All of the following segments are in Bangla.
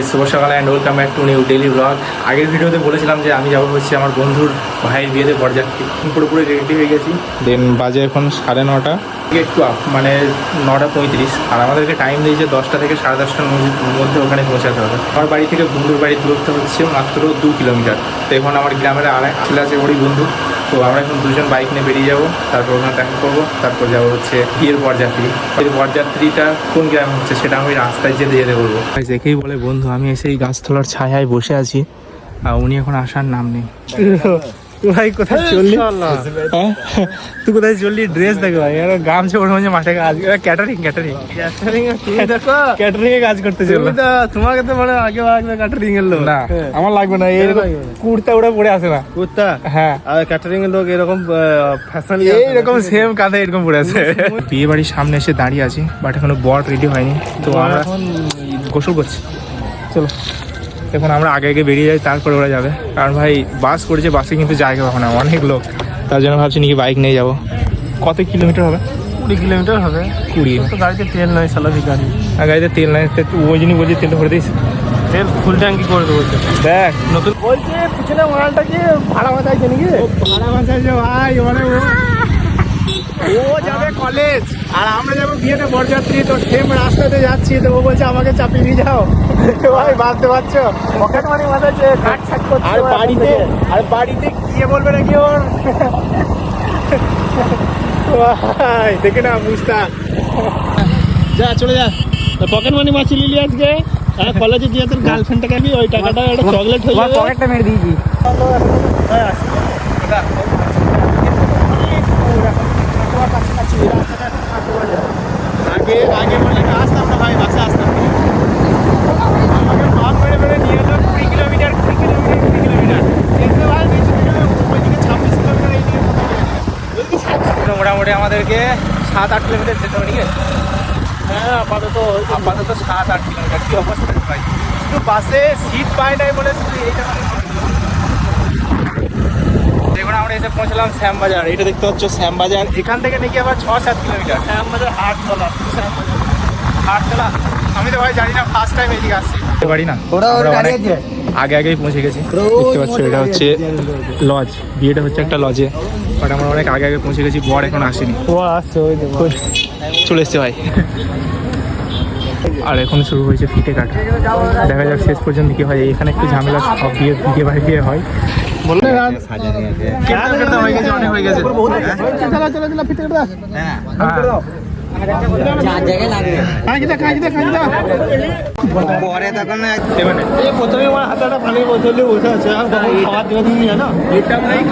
শুভ সকাল and welcome back to new daily blog. আগের ভিডিওতে বলেছিলাম যে আমি যাবো হচ্ছে আমার বন্ধুর ভাইয়ের বিয়েতে বরযাত্রী। পুরোপুরি রেডি হয়ে গেছি। দেন বাজে এখন 9:30, একটু আপ মানে 9:35, আর আমাদেরকে টাইম দিয়েছে 10টা থেকে 10:30টার মধ্যে ওখানে পৌঁছাতে হবে। আমার বাড়ি থেকে বন্ধুর বাড়ির দূরত্ব হচ্ছে মাত্র 2 কিলোমিটার। তো এখন আমার গ্রামের আসলে আছে ওরই বন্ধু। তো আমরা এখন দুজন বাইক নিয়ে বেরিয়ে যাবো, তারপর ওখানে দেখা করবো, তারপর যাবো হচ্ছে বিয়ের বরযাত্রী। এই বরযাত্রীটা কোন গ্রামে হচ্ছে সেটা আমি রাস্তায় যেতে যেতে করবো। দেখেই বলে বন্ধু আমি এসে এই গাছতলার ছায়ায় বসে আছি, আর উনি এখন আসার নাম নেই। ভাই কোথায় চললি? তুই কোথায় চললি? ড্রেস দেখো ভাই, গামছা ওর মধ্যে মাঠে কাজ, ক্যাটারিং এ কাজ করতে চললো। তোমাকে তো মানে আগে ক্যাটারিং এর লোক না, আমার লাগবে না। এই কুর্তা ওরা পরে আসে না কুর্তা, হ্যাঁ, আর ক্যাটারিং এর লোক এরকম ফ্যাশন এইরকম সেম কাঁধে এরকম পরে আছে। বিয়ে বাড়ির সামনে এসে দাঁড়িয়ে আছি, বাট এখনো বর রেডি হয়নি। তো আমরা এখন গোসল করছি। চলো এখন আমরা আগে আগে বেরিয়ে যাই, তারপরে ওরা যাবে। কারণ ভাই বাস করেছে, বাসে কিন্তু জায়গা পাবো না, অনেক লোক। তার জন্য ভাবছি নাকি বাইক নিয়ে যাবো। কত কিলোমিটার হবে? 20 কিলোমিটার হবে। 20? তো গাড়িতে তেল নয় সালাফি গাড়ি। আর গাড়িতে তেল নাই, ওই জন্যই বলছি তেলটা ভরে দিস। তেল ফুল ট্যাঙ্কি করে দেবো। দেখ নতুন বলছে পিছনে মালটা কি ভাড়া মাথাইছে নাকি? ভাড়া বাঁচাইছে ভাই, মানে ও যাবে কলেজ আর আমরা যাবো বিয়েতে বরযাত্রী। তো সেম রাস্তাতে যাচ্ছি, তো ও বলছে আমাকে চাপিয়ে নিয়ে যাও। ভাই ভাবতে পারছো, পকেট মানি মাথাইছে, কাট ছাট করছে। আর বাড়িতে গিয়ে বলবে নাকি ওর ভাই দেখে না বুঝতা। যা চলে যা, পকেট মানি মাছি লিলি আজকে। কলেজে গিয়ে তোর গার্লফ্রেন্ডটাকে আমি ওই টাকাটা একটা চকলেট হয়ে যাবে। পকেটটা মেরে দিয়েছি। আগে আগে বললে আসতাম না ভাই, বাসে আসতাম। আমাকে ভাব মেরে মেরে নিয়ে এলো 20 কিলোমিটার এসে ভাই বেশি ওইদিকে 26 কিলোমিটার, এইদিকে মোটামুটি আমাদেরকে 7-8 কিলোমিটার যেতে হবে। ঠিক আছে, হ্যাঁ আপাতত 7-8 কিলোমিটার। কি অবস্থা ভাই, শুধু বাসে সিট পাই নাই বলে শুধু এইটা। দেখুন আমরা এসে পৌঁছলাম শ্যামবাজার। এটা দেখতে পাচ্ছ শ্যামবাজার। এখান থেকে নাকি আবার 6-7 কিলোমিটার। আমাদের হাটতলা। হাটতলা আমি তো ভাই জানি না, ফার্স্ট টাইম এদিকে আসছি। বাড়ি না, আগে আগেই পৌঁছে গেছি। দেখতে পাচ্ছ এটা হচ্ছে লজ, বিয়েটা হচ্ছে একটা লজে, বাট আমরা অনেক আগে আগে পৌঁছে গেছি। বর এখন আসেনি, ও আসছে, ওই দেখো চলে এসছে ভাই। আর এখন শুরু হয়েছে ফিতে কাটা। দেখা যাক শেষ পর্যন্ত কি হয়। এখানে একটু ঝামেলা, সব বিয়ে বাড়ি বিয়ে হয়। বললে অনেক হয়ে গেছে।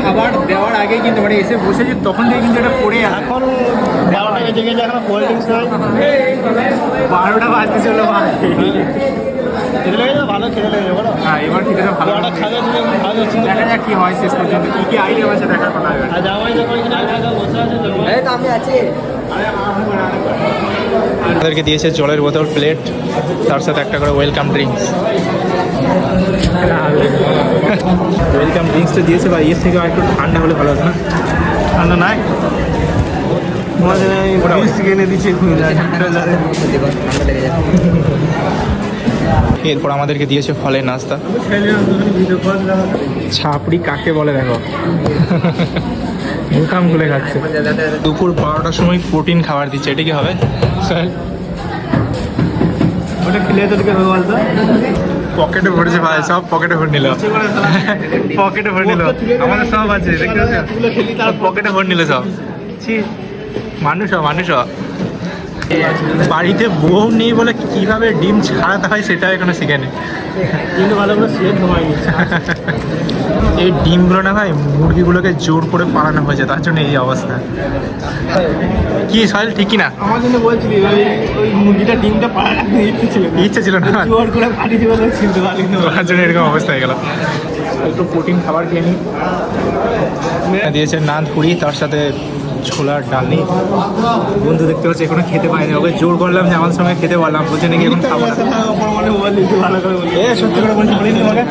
খাবার দেওয়ার আগে কিন্তু মানে এসে বসেছি তখন থেকে কিন্তু এটা পড়ে এখন 12টা বেজে গেছে, এখন কোল্ড ড্রিঙ্কস নাই। 12টা বাজতে চলো ভাই। খেতে লেগেছে, ভালো খেতে লেগেছে বলো। হ্যাঁ এবার খেতে ভালো খাবে তুমি ভালো হচ্ছে। দেখা যাক কি হয় শেষ পর্যন্ত, কি কি আইডিয়া আছে দেখার কথা। আর জামাই যখন এখানে বসে আছে, এই তো আমি আছি। আমাদেরকে দিয়েছে জলের বোতল, প্লেট, তার সাথে একটা করে ওয়েলকাম ড্রিঙ্কস। ওয়েলকাম ড্রিঙ্কসটা দিয়েছে বা এর থেকে একটু ঠান্ডা হলে ভালো হতো না? ঠান্ডা নাই, কিনে দিচ্ছে। এরপর আমাদেরকে দিয়েছে ফলের নাস্তা। ছাপড়ি কাকে বলে দেখো, মুখাম খুলে খাচ্ছে। দুপুর 12টার সময় প্রোটিন খাবার দিচ্ছে, এটা কি হবে? ওটা খেলে তোকে বলতো পকেটে ভরেছে ভাই, সব পকেটে ভরে নিল। পকেটে ভরে নিল, আমাদের সব আছে দেখতে পাচ্ছি, তার পকেটে ভরে নিল সব। ছি, মানুষ বাড়িতে বউ নেই বলে কিভাবে ডিম ছাড়াতে হয় সেটা এখনো শিখেনি। কিন্তু ভালো করে সেট হয়নি। এই ডিমগুলো না ভাই মুরগিগুলোকে জোর করে পালানো হয়েছে, তার জন্য এই অবস্থা। কি সাহেল ঠিক না? আমার জন্য বলছিলি ওই মুরগিটা ডিমটা পাড়াতে ইচ্ছে ছিল না, জোর করে পাঠিয়ে দিবে, ছিলতে পারি না, তার জন্য এরকম অবস্থা হয়ে গেল। একটু প্রোটিন খাবার খেয়ে নিই। দিয়েছে নান পুরি, তার সাথে ছোলার ডাল নেই। বন্ধু দেখতে পাচ্ছি এখনো খেতে পাইনি, ওকে জোর করলাম যে আমার সঙ্গে খেতে বললাম, বলছে নাকি এখন খাবো না। সত্যি করে বলছি, বলিনি তোমাকে?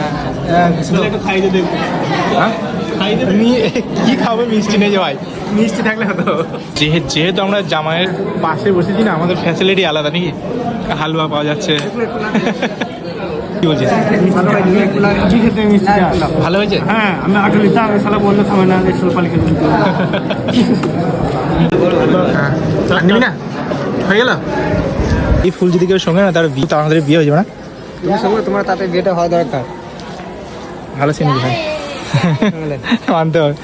একটু খাইতে দেখবো। হ্যাঁ কি খাবো? মিষ্টি নেই যে ভাই, মিষ্টি থাকলে হতো। যেহেতু আমরা জামাইয়ের পাশে বসেছি না, আমাদের ফ্যাসিলিটি আলাদা নাকি, হালুয়া পাওয়া যাচ্ছে। কি বলছিস? ভালো হয়েছে? হ্যাঁ, আমি আটু নিতাম, সালা বললো খাবে না, সোলপালিকে হ্যাঁ, আর নিবি না? হয়ে গেল? এই ফুল যদি কেউ সঙ্গে না, তার বিয়ে, তার আমাদের বিয়ে হয়ে যাবে না? তুমি সঙ্গে তোমার তাতে বিয়েটা হওয়া দরকার। ভালো সিন ভাই, মানতে হবে।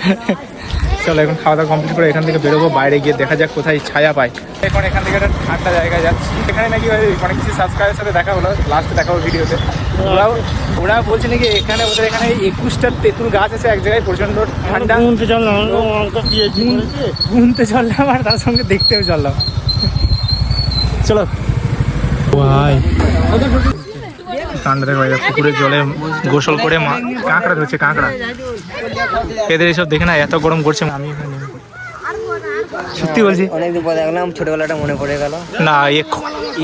চলো এখন খাওয়া দাওয়া কমপ্লিট করে এখান থেকে বেরোবো, বাইরে গিয়ে দেখা যাক কোথায় ছায়া পাই। এখন এখান থেকে একটা ঠান্ডা জায়গায় যাচ্ছি, এখানে নাকি অনেক কিছু সাবস্ক্রাইবের সাথে দেখা হলো, লাস্টে দেখাবো ভিডিওতে। ওরা বলছে নাকি এখানে ওদের এখানে 21টা তেঁতুল গাছ আছে এক জায়গায়, প্রচণ্ড ঠান্ডা। গুনতে চললাম আর তার সঙ্গে দেখতেও চললাম। চলো ভাই, ঠান্ডা দেখা যায়, পুকুরের জলে গোসল করে কাঁকড়া ধরছে, কাঁকড়া। এদের এইসব দেখে না এত গরম করছে, আমি এখানে নেমে পড়ি। সত্যি বলছি, অনেকদিন পর দেখলাম, ছোটবেলাটা মনে পড়ে গেল। না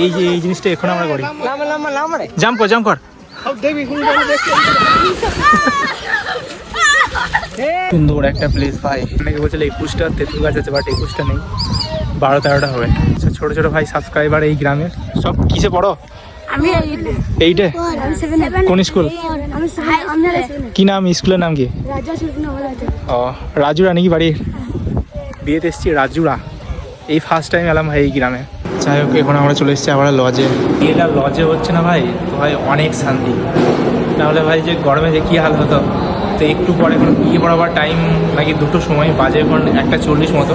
এই যে এই জিনিসটা এখন আমরা করি। জাম্প কর, জাম্প কর। সুন্দর একটা প্লেস ভাই। অনেকে বলছিল 21টা তেঁতুল গাছ আছে, বাট 21টা নেই, 12-13টা হবে। ছোট ছোট ভাই সাবস্ক্রাইবার এই গ্রামের। সব কিসে পড়ো? আমি এইটে? কোন স্কুল? কি নাম স্কুলের নাম কি? ও, রাজুরা নাকি বাড়ি? বিয়েতে এসছি রাজুরা, এই ফার্স্ট টাইম এলাম ভাই এই গ্রামে। যাই হোক, এখন আমরা চলে এসেছি আবার লজে। বিয়েটা লজে হচ্ছে না ভাই, তো ভাই অনেক শান্তি। তাহলে ভাই যে গরমে যে কী হাল হতো। তো একটু পরে এখন বিয়ে পড়াবার টাইম নাকি 2টোর সময়, বাজে এখন 1:40 মতো।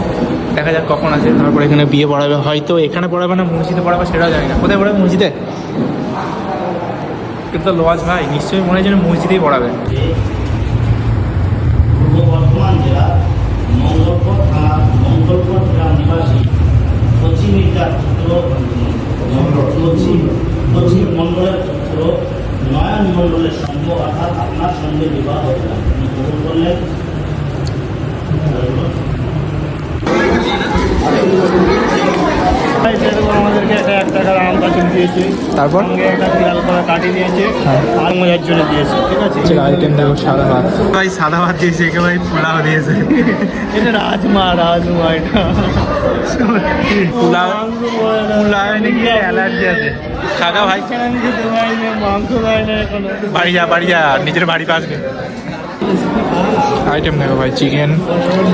দেখা যাক কখন আসে, তারপরে এখানে বিয়ে পড়াবে। হয়তো এখানে পড়াবে না মসজিদে পড়াবে, সেটাও জানি না। কোথায় পড়াবে? মসজিদে? কিন্তু লজ ভাই, নিশ্চয়ই মনে হয় যেন মসজিদেই পড়াবে। পূর্ব বর্ধমান জেলা মঙ্গলপুর থানা মঙ্গলপুর গ্রাম নিবাসী পশ্চিম মির্জার পুত্র পশ্চিম মণ্ডলের পুত্র নয়ন মণ্ডলের সঙ্গে, অর্থাৎ আপনার সঙ্গে বিবাহ হয়েছিল। তিনি কবুল করলেন। আমাদেরকে একটা 1 টাকার আম কাঁচুর দিয়েছে, তারপর সঙ্গে একটা বিড়াল করে কাটি দিয়েছে, আর মজার জন্য দিয়েছে। ঠিক আছে, আইটেম দেখো, সাদা ভাত ভাই, সাদা ভাত দিয়েছে, একেবারে পোলাও দিয়েছে। এটা রাজমা এটা পোলাও নাকি অ্যালার্জি আছে। সাদা ভাই মাংস দেয় না এখনো। বাড়ি যা, নিজের বাড়ি পাসবে। আইটেম দেখো ভাই, চিকেন,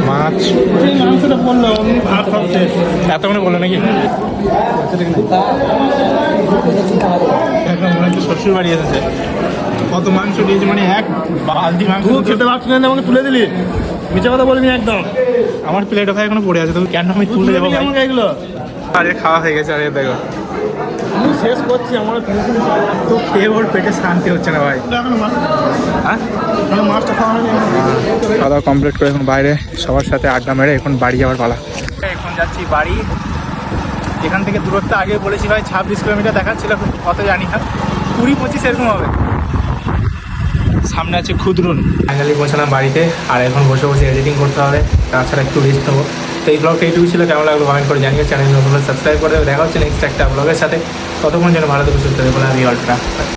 মাছ। এই মাংসটা বললো ভাত সব শেষ। এতক্ষণে বললো নাকি? একদম মনে হচ্ছে শ্বশুর বাড়ি এসেছে। কত মাংস দিয়েছে, মানে এক বালতি মাংস। তুই খেতে পারছি না, আমাকে তুলে দিলি। মিথ্যা কথা বলবি না একদম। আমার প্লেটও ভাই এখনো পড়ে আছে, তুমি কেন আমি তুলে দেবো ভাই? আমাকে এগুলো আরে খাওয়া হয়ে গেছে, আরে দেখো আমি শেষ করছি, আমার ফিনিশিং তো খেয়ে ওর পেটে শান্তি হচ্ছে না ভাই। এখন হ্যাঁ, মাছটা খাওয়া হয়নি। খাওয়া দাওয়া কমপ্লিট করে এখন বাইরে সবার সাথে আড্ডা মেরে এখন বাড়ি যাওয়ার পালা। এখন যাচ্ছি বাড়ি। এখান থেকে দূরত্ব আগে বলেছি ভাই 26 কিলোমিটার দেখাচ্ছিল, কত জানি না, 20-25 এরকম হবে। সামনে আছে খুদরুন। ফাইনালি পৌঁছালাম বাড়িতে, আর এখন বসে বসে এডিটিং করতে হবে, তাছাড়া একটু রেস্ট নেবো। তো এই ব্লগটা এইটুকু ছিল, কেমন লাগলো কমেন্ট করে জানিয়ে, চ্যানেল নতুন সাবস্ক্রাইব করে দেবে। দেখা হচ্ছে নেক্সট একটা ব্লগের সাথে। ততক্ষণ যেন ভালো থেকে সুস্থ থাকে বলে আমি অলটা।